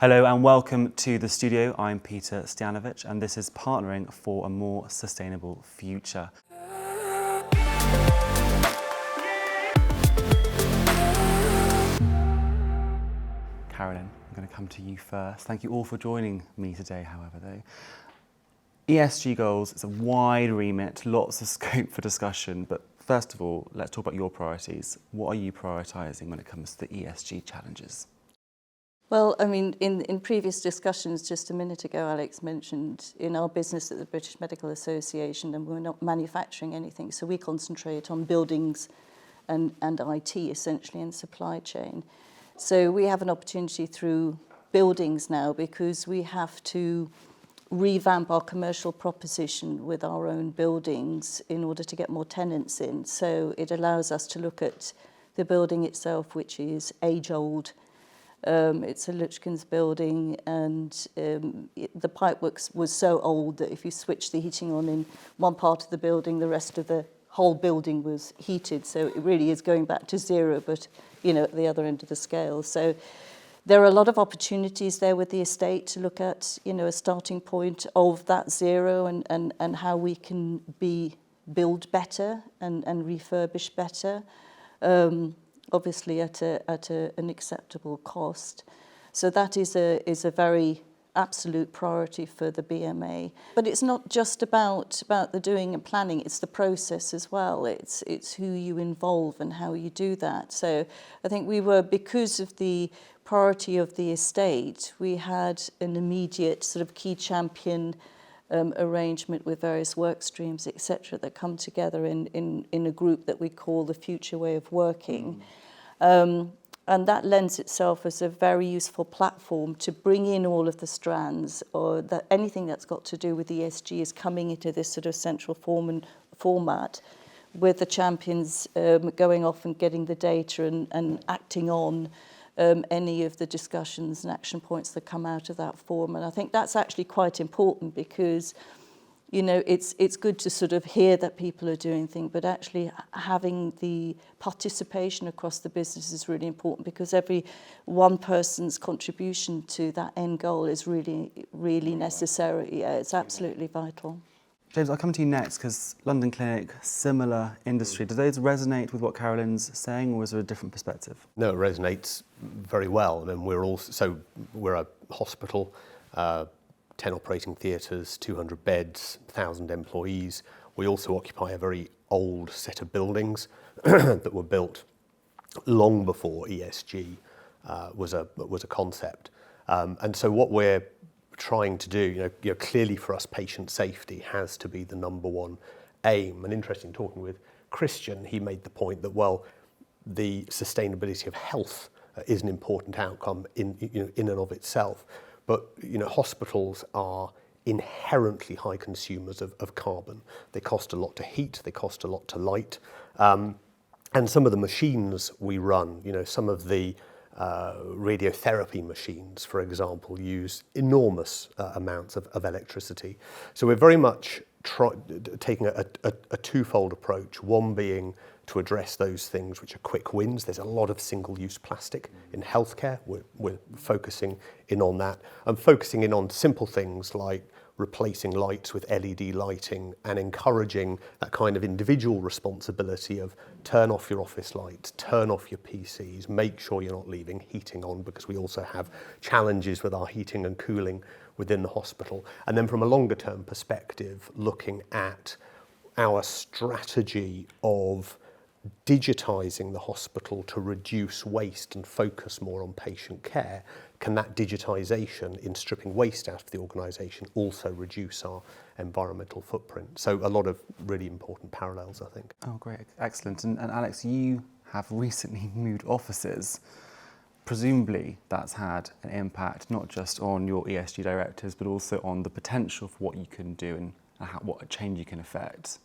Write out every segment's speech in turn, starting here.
Hello and welcome to the studio. I'm Peter Stojanovic and this is Partnering for a More Sustainable Future. Carolyn, I'm going to come to you first. Thank you all for joining me today, however, though. ESG goals, it's a wide remit, lots of scope for discussion, but first of all, let's talk about your priorities. What are you prioritising when it comes to the ESG challenges? Well, I mean, in previous discussions just a minute ago, Alex mentioned in our business at the British Medical Association, and we're not manufacturing anything, so we concentrate on buildings and IT essentially and supply chain. So we have an opportunity through buildings now because we have to revamp our commercial proposition with our own buildings in order to get more tenants in. So it allows us to look at the building itself, which is age-old. It's a Luchkin's building, and the pipework was so old that if you switch the heating on in one part of the building, the rest of the whole building was heated. So it really is going back to zero, but at the other end of the scale. So there are a lot of opportunities there with the estate to look at a starting point of that zero and how we can build better and refurbish better. Obviously at an acceptable cost. So that is a very absolute priority for the BMA. But it's not just about the doing and planning, it's the process as well. It's who you involve and how you do that. So I think because of the priority of the estate, we had an immediate sort of key champion arrangement with various work streams, etc., that come together in a group that we call the Future Way of Working. And that lends itself as a very useful platform to bring in all of the strands, or that anything that's got to do with ESG is coming into this sort of central format, with the champions going off and getting the data and acting on any of the discussions and action points that come out of that forum. And I think that's actually quite important because it's good to sort of hear that people are doing things, but actually having the participation across the business is really important, because every one person's contribution to that end goal is really, really necessary. Yeah, it's absolutely vital. James, I'll come to you next because London Clinic, similar industry. Do those resonate with what Carolyn's saying, or is there a different perspective? No, it resonates very well. And we're a hospital, 10 operating theatres, 200 beds, 1,000 employees. We also occupy a very old set of buildings that were built long before ESG was a concept. And so what we're trying to do, clearly for us, patient safety has to be the number one aim. And interesting, talking with Christian, he made the point that, the sustainability of health is an important outcome in and of itself. But hospitals are inherently high consumers of carbon. They cost a lot to heat, they cost a lot to light. And some of the machines we run, some of the radiotherapy machines, for example, use enormous amounts of electricity. So we're very much taking a twofold approach, one being to address those things which are quick wins. There's a lot of single-use plastic in healthcare. We're focusing in on that, and focusing in on simple things like replacing lights with LED lighting and encouraging that kind of individual responsibility of turn off your office lights, turn off your PCs, make sure you're not leaving heating on, because we also have challenges with our heating and cooling within the hospital. And then from a longer term perspective, looking at our strategy of digitising the hospital to reduce waste and focus more on patient care. Can that digitisation in stripping waste out of the organisation also reduce our environmental footprint? So a lot of really important parallels, I think. Oh, great. Excellent. And Alex, you have recently moved offices. Presumably that's had an impact not just on your ESG directives, but also on the potential for what you can do and what change you can affect.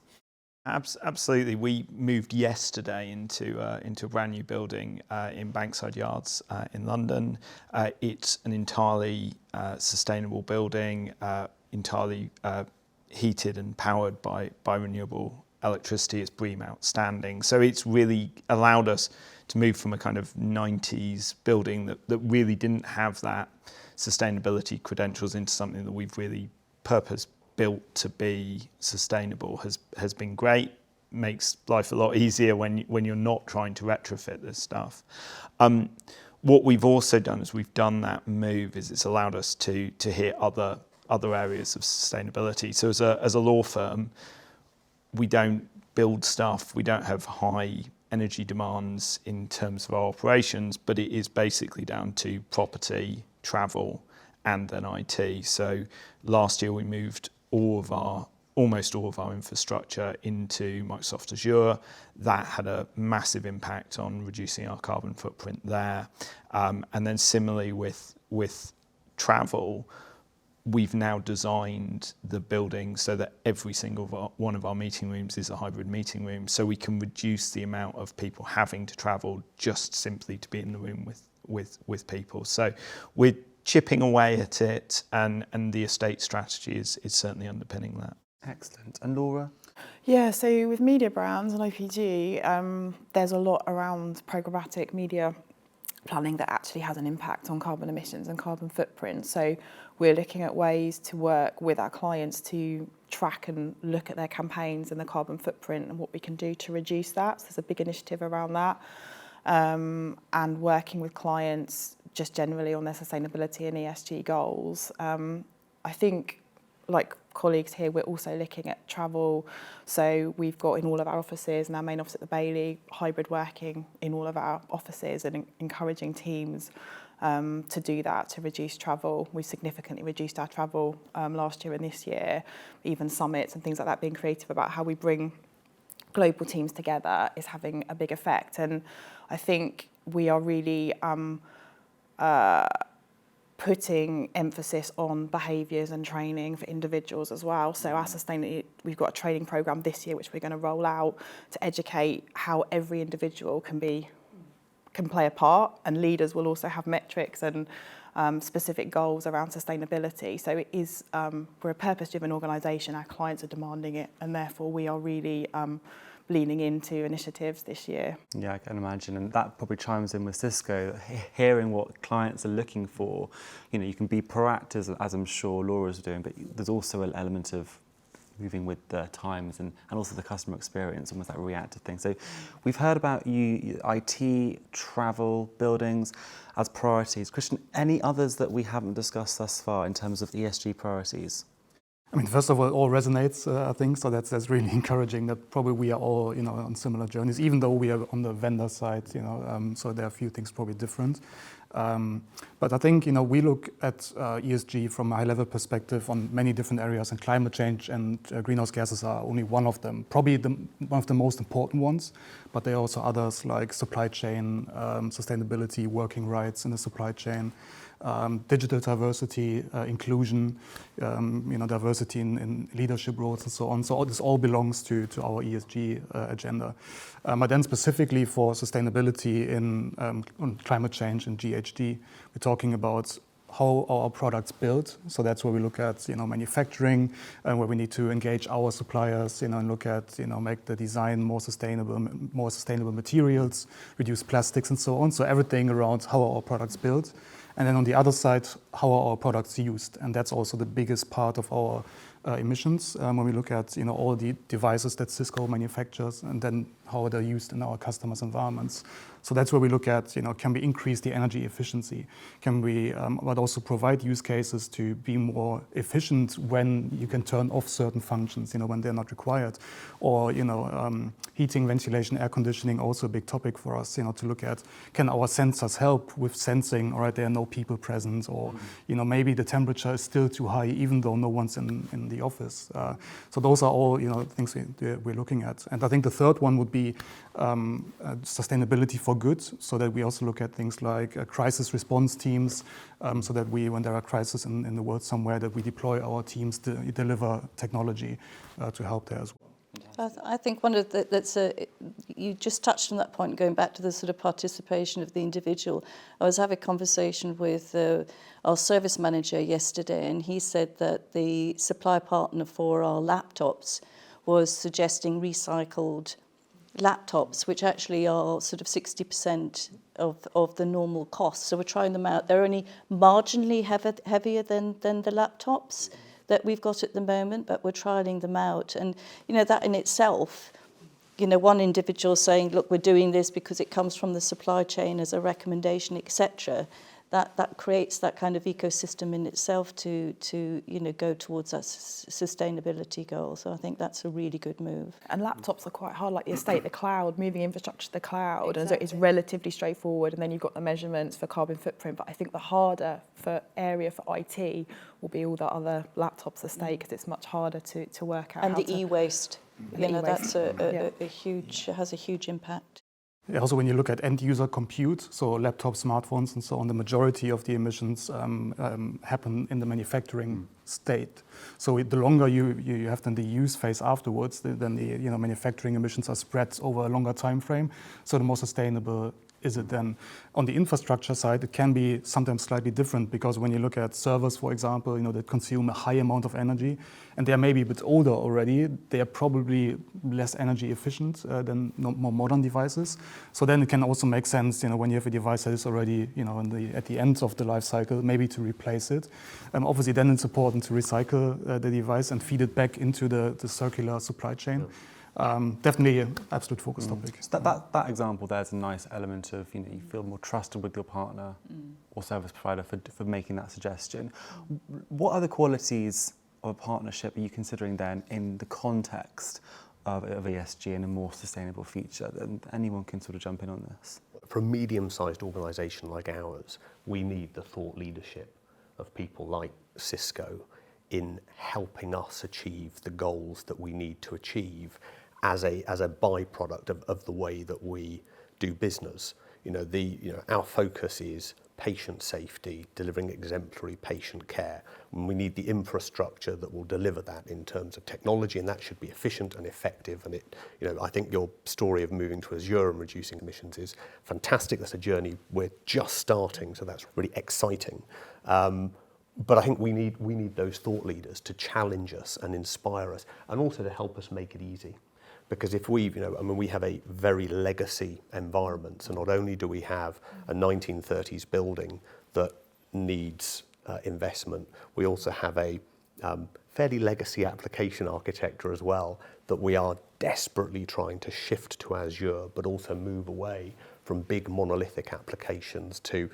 Absolutely. We moved yesterday into a brand new building in Bankside Yards in London. It's an entirely sustainable building, entirely heated and powered by renewable electricity. It's BREEAM outstanding. So it's really allowed us to move from a kind of 90s building that really didn't have that sustainability credentials into something that we've really purpose-built to be sustainable has been great. Makes life a lot easier when you're not trying to retrofit this stuff. What we've also done is we've done that move is it's allowed us to hit other areas of sustainability. So as a law firm, we don't build stuff, we don't have high energy demands in terms of our operations, but it is basically down to property, travel, and then IT. So last year we moved almost all of our infrastructure into Microsoft Azure. That had a massive impact on reducing our carbon footprint there. And then similarly with travel, we've now designed the building so that every single one of our meeting rooms is a hybrid meeting room, so we can reduce the amount of people having to travel just simply to be in the room with people. So we're chipping away at it, and the estate strategy is certainly underpinning that. Excellent. And Laura? Yeah, so with media brands and IPG, there's a lot around programmatic media planning that actually has an impact on carbon emissions and carbon footprint. So we're looking at ways to work with our clients to track and look at their campaigns and the carbon footprint and what we can do to reduce that. So there's a big initiative around that. And working with clients just generally on their sustainability and ESG goals. I think, like colleagues here, we're also looking at travel. So we've got in all of our offices and our main office at the Bailey, hybrid working in all of our offices and encouraging teams to do that, to reduce travel. We've significantly reduced our travel last year and this year, even summits and things like that, being creative about how we bring global teams together is having a big effect. And I think we are really putting emphasis on behaviours and training for individuals as well. So our sustainability, we've got a training programme this year which we're going to roll out to educate how every individual can play a part, and leaders will also have metrics and specific goals around sustainability. So it is, we're a purpose-driven organisation, our clients are demanding it, and therefore we are really leaning into initiatives this year. Yeah, I can imagine, and that probably chimes in with Cisco, hearing what clients are looking for. You know, you can be proactive, as I'm sure Laura's doing, but there's also an element of moving with the times and also the customer experience, almost that reactive thing. So we've heard about you, IT, travel, buildings as priorities. Christian, any others that we haven't discussed thus far in terms of ESG priorities? I mean, first of all resonates, I think, so that's really encouraging that probably we are all, on similar journeys, even though we are on the vendor side, so there are a few things probably different. But I think, we look at ESG from a high-level perspective on many different areas, and climate change and greenhouse gases are only one of them, probably one of the most important ones, but there are also others like supply chain, sustainability, working rights in the supply chain, digital diversity, inclusion, diversity in leadership roles and so on. So this all belongs to our ESG agenda. But then specifically for sustainability on climate change and GHG, we're talking about how are our products built. So that's where we look at, manufacturing, where we need to engage our suppliers, and look at, make the design more sustainable materials, reduce plastics and so on. So everything around how are our products built. And then on the other side, how are our products used? And that's also the biggest part of our emissions when we look at all the devices that Cisco manufactures, and then how they're used in our customers' environments. So that's where we look at, can we increase the energy efficiency? Can we, but also provide use cases to be more efficient when you can turn off certain functions, when they're not required? Or, heating, ventilation, air conditioning, also a big topic for us, to look at, can our sensors help with sensing, all right, there are no people present, or, maybe the temperature is still too high, even though no one's in the office. So those are all, things we're looking at. And I think the third one would be sustainability for good, so that we also look at things like crisis response teams, so that when there are crises in the world somewhere, that we deploy our teams to deliver technology to help there as well. I think one of you just touched on that point, going back to the sort of participation of the individual. I was having a conversation with our service manager yesterday, and he said that the supply partner for our laptops was suggesting recycled laptops, which actually are sort of 60% of the normal cost. So we're trying them out. They're only marginally heavier than the laptops that we've got at the moment, but we're trialling them out. And, that in itself, one individual saying, look, we're doing this because it comes from the supply chain as a recommendation, etc., that creates that kind of ecosystem in itself to go towards that sustainability goal. So I think that's a really good move. And laptops are quite hard, like the estate, the cloud, moving infrastructure to the cloud. Exactly. And so it's relatively straightforward, and then you've got the measurements for carbon footprint. But I think the harder area for IT will be all the other laptops estate, because it's much harder to work out. And the e-waste, that's has a huge impact. Also, when you look at end-user compute, so laptops, smartphones, and so on, the majority of the emissions happen in the manufacturing state. So the longer you have then the use phase afterwards, then the manufacturing emissions are spread over a longer time frame. So the more sustainable is it then? On the infrastructure side, it can be sometimes slightly different, because when you look at servers, for example, that consume a high amount of energy, and they are maybe a bit older already, they are probably less energy efficient than more modern devices. So then it can also make sense, when you have a device that is already, at the end of the life cycle, maybe to replace it. Obviously, then it's important to recycle the device and feed it back into the circular supply chain. Definitely an absolute focus topic. So that example there's a nice element of, you feel more trusted with your partner or service provider for making that suggestion. What other qualities of a partnership are you considering then in the context of ESG and a more sustainable future? And anyone can sort of jump in on this. For a medium-sized organisation like ours, we need the thought leadership of people like Cisco in helping us achieve the goals that we need to achieve as a byproduct of the way that we do business. Our focus is patient safety, delivering exemplary patient care. And we need the infrastructure that will deliver that in terms of technology, and that should be efficient and effective. And I think your story of moving to Azure and reducing emissions is fantastic. That's a journey we're just starting, so that's really exciting. But I think we need those thought leaders to challenge us and inspire us, and also to help us make it easy. Because if we have a very legacy environment, so not only do we have a 1930s building that needs investment, we also have a fairly legacy application architecture as well that we are desperately trying to shift to Azure, but also move away from big monolithic applications to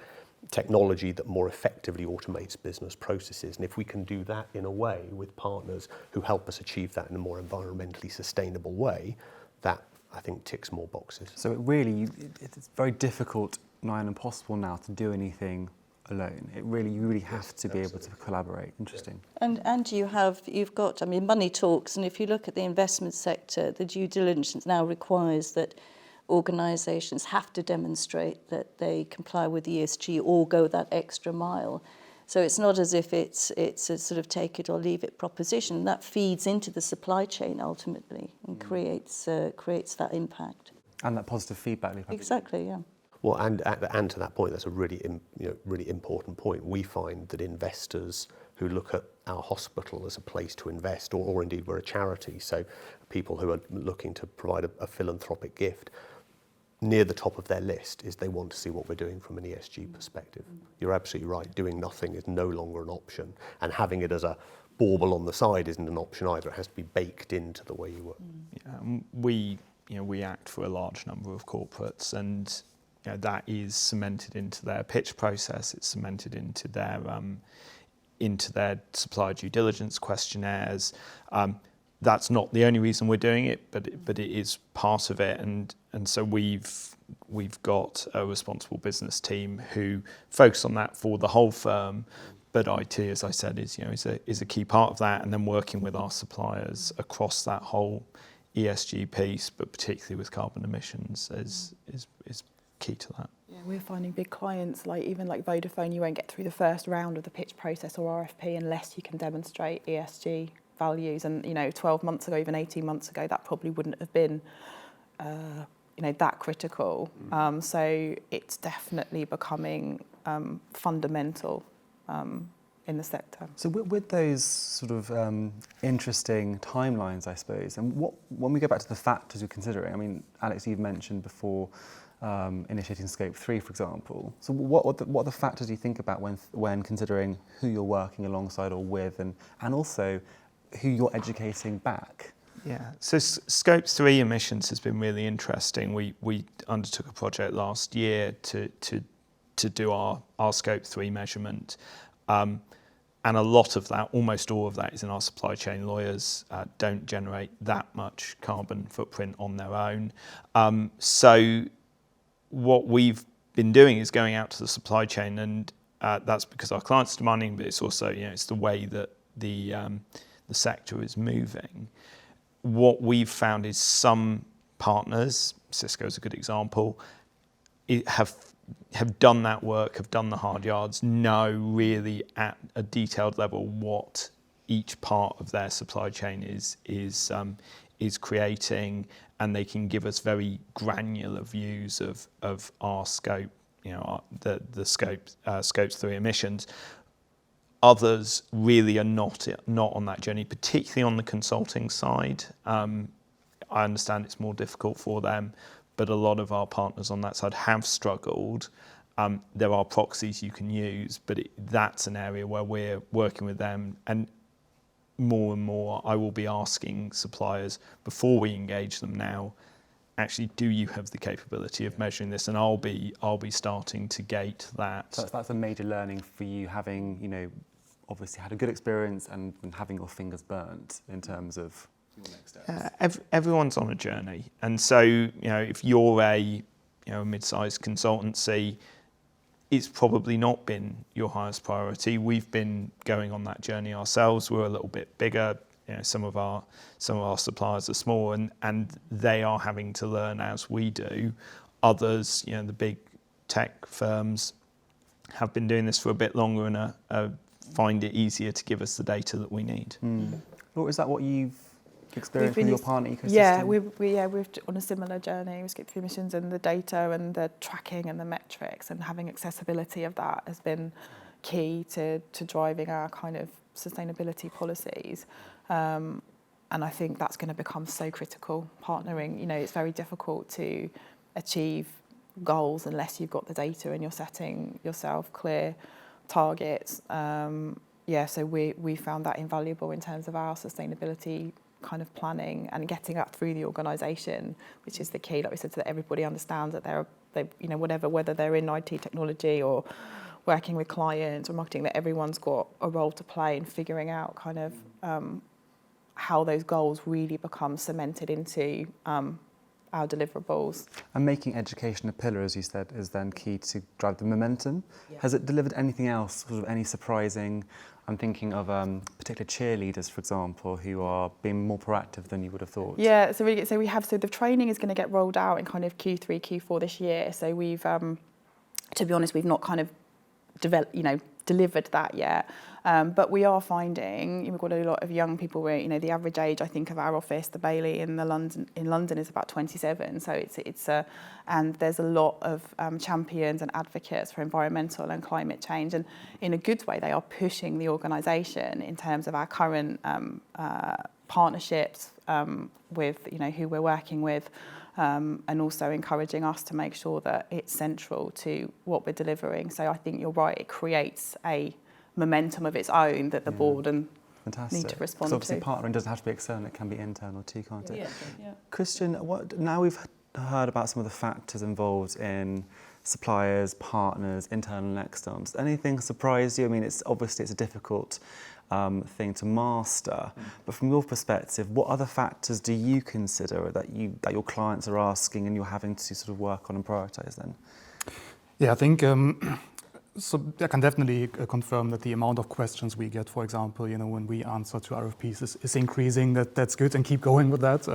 technology that more effectively automates business processes. And if we can do that in a way with partners who help us achieve that in a more environmentally sustainable way, that I think ticks more boxes. So it's very difficult, nigh impossible now, to do anything alone. You really have to be able to collaborate. Interesting. And you've got, money talks, and if you look at the investment sector, the due diligence now requires that organisations have to demonstrate that they comply with ESG or go that extra mile. So it's not as if it's a sort of take it or leave it proposition. That feeds into the supply chain ultimately and creates that impact. And that positive feedback loop. Exactly, yeah. Well, and to that point, that's a really important point. We find that investors who look at our hospital as a place to invest, or indeed we're a charity, so people who are looking to provide a philanthropic gift, near the top of their list is they want to see what we're doing from an ESG perspective. You're absolutely right. Doing nothing is no longer an option, and having it as a bauble on the side isn't an option either. It has to be baked into the way you work. Yeah, we act for a large number of corporates, and that is cemented into their pitch process. It's cemented into their supplier due diligence questionnaires. That's not the only reason we're doing it, but it is part of it, and so we've got a responsible business team who focus on that for the whole firm. But IT, as I said, is a key part of that, and then working with our suppliers across that whole ESG piece, but particularly with carbon emissions, is key to that. Yeah, we're finding big clients, even like Vodafone, you won't get through the first round of the pitch process or RFP unless you can demonstrate ESG values. And 12 months ago, even 18 months ago, that probably wouldn't have been that critical. So it's definitely becoming fundamental in the sector. So with those sort of interesting timelines, I suppose, and when we go back to the factors you're considering, I mean, Alex, you've mentioned before initiating Scope 3, for example. So what are the factors you think about when considering who you're working alongside or with, and also who you're educating back? Yeah, so Scope 3 emissions has been really interesting. We undertook a project last year to do our Scope 3 measurement. And a lot of that, almost all of that, is in our supply chain. Lawyers don't generate that much carbon footprint on their own. So what we've been doing is going out to the supply chain, and that's because our clients are demanding, but it's also, it's the way that the sector is moving. What we've found is some partners, Cisco is a good example, have done that work, have done the hard yards, know really at a detailed level what each part of their supply chain is creating, and they can give us very granular views of our scope, the Scopes 3 emissions. Others really are not on that journey, particularly on the consulting side. I understand it's more difficult for them, but a lot of our partners on that side have struggled. There are proxies you can use, but that's an area where we're working with them, and more I will be asking suppliers before we engage them now, actually, do you have the capability of measuring this? And I'll be starting to gate that. So that's a major learning for you, having obviously had a good experience and having your fingers burnt in terms of your next steps. Everyone's on a journey, and so if you're a mid-sized consultancy, it's probably not been your highest priority. We've been going on that journey ourselves. We're a little bit bigger. Some of our suppliers are small, and they are having to learn as we do. Others, the big tech firms, have been doing this for a bit longer and find it easier to give us the data that we need. Or is that what you've experienced with your partner ecosystem? Yeah, we're on a similar journey with Scope 3 emissions, and the data and the tracking and the metrics and having accessibility of that has been key to driving our kind of sustainability policies. And I think that's going to become so critical, partnering. It's very difficult to achieve goals unless you've got the data and you're setting yourself clear targets. So we found that invaluable in terms of our sustainability kind of planning and getting up through the organisation, which is the key. Like we said, so that everybody understands that whether they're in IT technology or working with clients or marketing, that everyone's got a role to play in figuring out kind of how those goals really become cemented into our deliverables. And making education a pillar, as you said, is then key to drive the momentum. Yeah. Has it delivered anything else, sort of any surprising? I'm thinking of particular cheerleaders, for example, who are being more proactive than you would have thought. Yeah, so the training is going to get rolled out in kind of Q3, Q4 this year. So we've, to be honest, we've not kind of delivered that yet. But we are finding we've got a lot of young people where the average age, I think, of our office, the Bailey in London is about 27. So it's and there's a lot of champions and advocates for environmental and climate change, and in a good way they are pushing the organisation in terms of our current partnerships with who we're working with. And also encouraging us to make sure that it's central to what we're delivering. So I think you're right, it creates a momentum of its own that the board and need to respond to. Obviously partnering doesn't have to be external, it can be internal too, can't it? Yeah. Christian, now we've heard about some of the factors involved in suppliers, partners, internal and external. Does anything surprise you? I mean, it's a difficult thing to master, but from your perspective, what other factors do you consider that your clients are asking and you're having to sort of work on and prioritise then? Yeah, I think so I can definitely confirm that the amount of questions we get, for example, when we answer to RFPs is increasing. That's good, and keep going with that.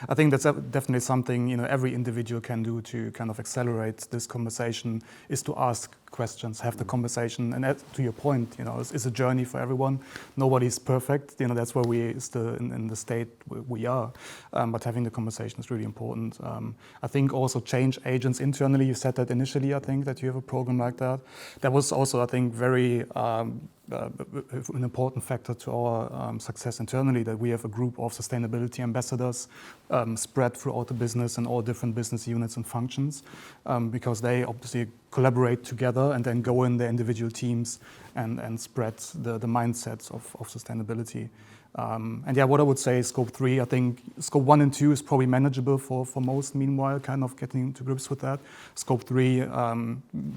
I think that's definitely something every individual can do to kind of accelerate this conversation, is to ask questions, have the conversation, and to your point, it's a journey for everyone. Nobody's perfect. That's where we still in the state we are. But having the conversation is really important. I think also change agents internally. You said that initially. I think that you have a program like that. That was also, I think, very an important factor to our success internally, that we have a group of sustainability ambassadors spread throughout the business and all different business units and functions, because they obviously collaborate together and then go in their individual teams and spread the mindsets of sustainability. And yeah, what I would say is scope 3, I think scope 1 and 2 is probably manageable for most, meanwhile, kind of getting to grips with that. Scope 3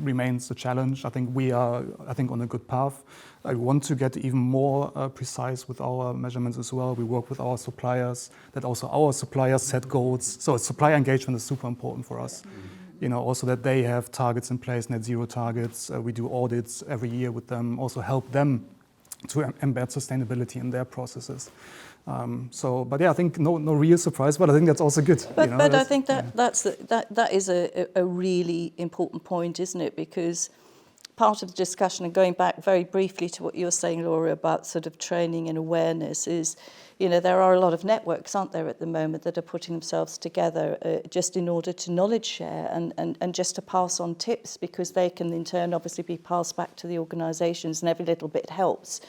remains a challenge. I think we are, on a good path. I want to get even more precise with our measurements as well. We work with our suppliers, that also our suppliers set goals. So supplier engagement is super important for us. You know, also that they have targets in place, net zero targets. We do audits every year with them, also help them to embed sustainability in their processes. But yeah, I think no real surprise, but I think that's also good. But I think that is a really important point, isn't it? Because part of the discussion, and going back very briefly to what you were saying, Laura, about sort of training and awareness is, you know, there are a lot of networks, aren't there, at the moment that are putting themselves together just in order to knowledge share and just to pass on tips, because they can in turn obviously be passed back to the organisations, and every little bit helps.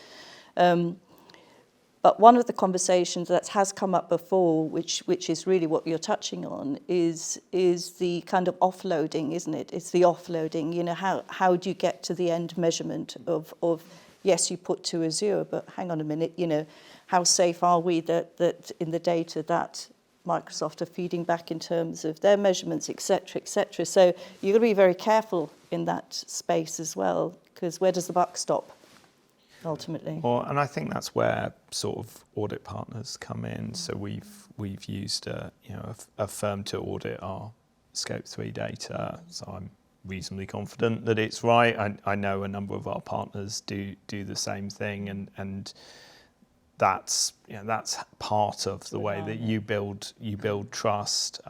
But one of the conversations that has come up before, which is really what you're touching on, is the kind of offloading, isn't it? It's the offloading. You know, how do you get to the end measurement of yes, you put 2 as 0, but hang on a minute, you know, how safe are we that in the data that Microsoft are feeding back in terms of their measurements, et cetera, et cetera. So you've got to be very careful in that space as well, because where does the buck stop? Ultimately. Well, and I think that's where sort of audit partners come in. So we've used a firm to audit our Scope 3 data. So I'm reasonably confident that it's right. I know a number of our partners do the same thing, and that's part of the way that you build trust.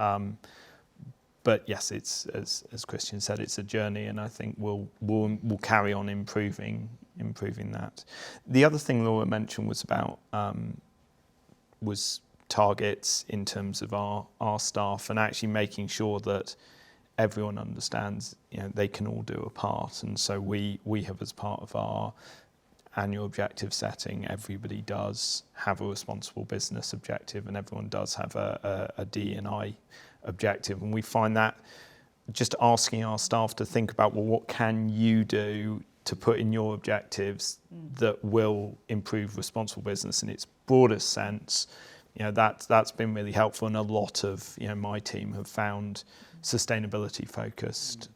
But yes, it's as Christian said, it's a journey, and I think we'll carry on improving that. The other thing Laura mentioned was about was targets in terms of our staff, and actually making sure that everyone understands, you know, they can all do a part. And so we have, as part of our annual objective setting, everybody does have a responsible business objective, and everyone does have a D&I objective. And we find that just asking our staff to think about, well, what can you do to put in your objectives that will improve responsible business in its broadest sense, you know, that's been really helpful. And a lot of, you know, my team have found sustainability focused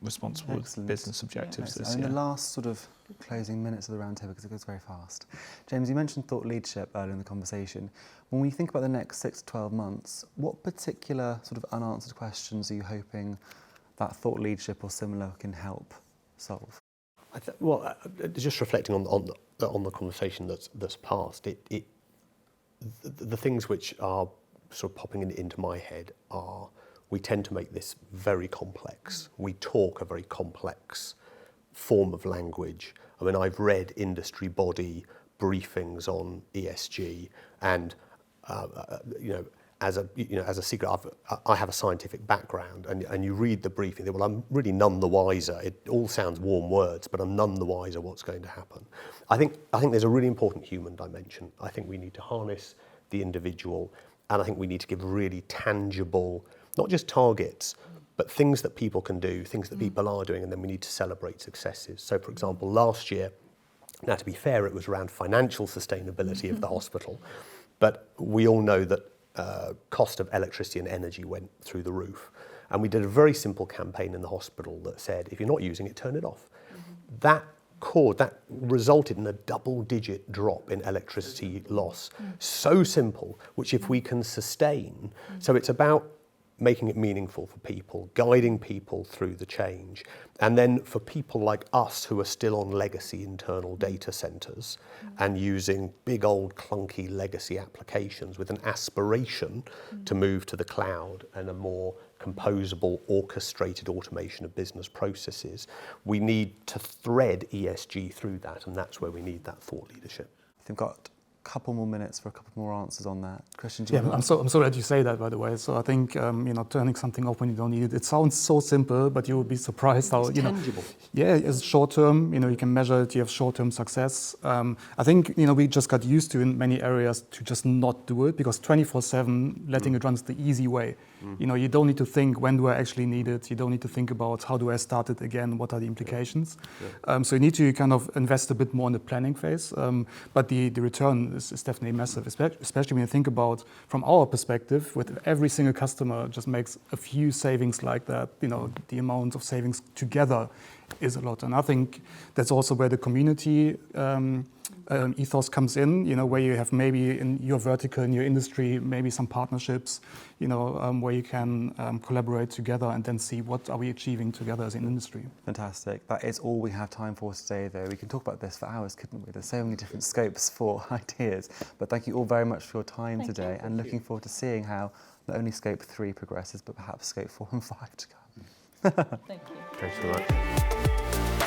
responsible business objectives this year. In the last sort of closing minutes of the roundtable, because it goes very fast, James, you mentioned thought leadership earlier in the conversation. When we think about the next 6 to 12 months, what particular sort of unanswered questions are you hoping that thought leadership or similar can help solve? Just reflecting on the conversation that's passed, the things which are sort of popping into my head are, we tend to make this very complex. We talk a very complex form of language. I mean, I've read industry body briefings on ESG, and as a secret, I have a scientific background, and you read the briefing. Well, I'm really none the wiser. It all sounds warm words, but I'm none the wiser what's going to happen. I think there's a really important human dimension. I think we need to harness the individual, and I think we need to give really tangible, not just targets, but things that people can do, things that people are doing, and then we need to celebrate successes. So, for example, last year, now to be fair, it was around financial sustainability of the hospital, but we all know that cost of electricity and energy went through the roof. And we did a very simple campaign in the hospital that said, if you're not using it, turn it off. That resulted in a double-digit drop in electricity loss. So simple, which if we can sustain. So it's about making it meaningful for people, guiding people through the change. And then for people like us who are still on legacy internal data centers and using big old clunky legacy applications with an aspiration to move to the cloud and a more composable, orchestrated automation of business processes, we need to thread ESG through that, and that's where we need that thought leadership. We've got a couple more minutes for a couple more answers on that. Christian, do you Yeah, want I'm so glad you say that, by the way. So I think turning something off when you don't need it. It sounds so simple, but you would be surprised how tangible. Yeah, it's short term. You can measure it. You have short term success. I think we just got used to in many areas to just not do it because 24/7 letting it run is the easy way. You don't need to think when do I actually need it. You don't need to think about how do I start it again. What are the implications? So you need to kind of invest a bit more in the planning phase. But the return is definitely massive, especially when you think about from our perspective, with every single customer just makes a few savings like that. The amount of savings together is a lot, and I think that's also where the community ethos comes in. Where you have maybe in your vertical, in your industry, maybe some partnerships. Where you can collaborate together and then see what are we achieving together as an industry. Fantastic. That is all we have time for today, though. We can talk about this for hours, couldn't we? There's so many different scopes for ideas. But thank you all very much for your time today, and looking forward to seeing how not only Scope 3 progresses, but perhaps Scope 4 and 5 to come. Thank you. Thanks so much.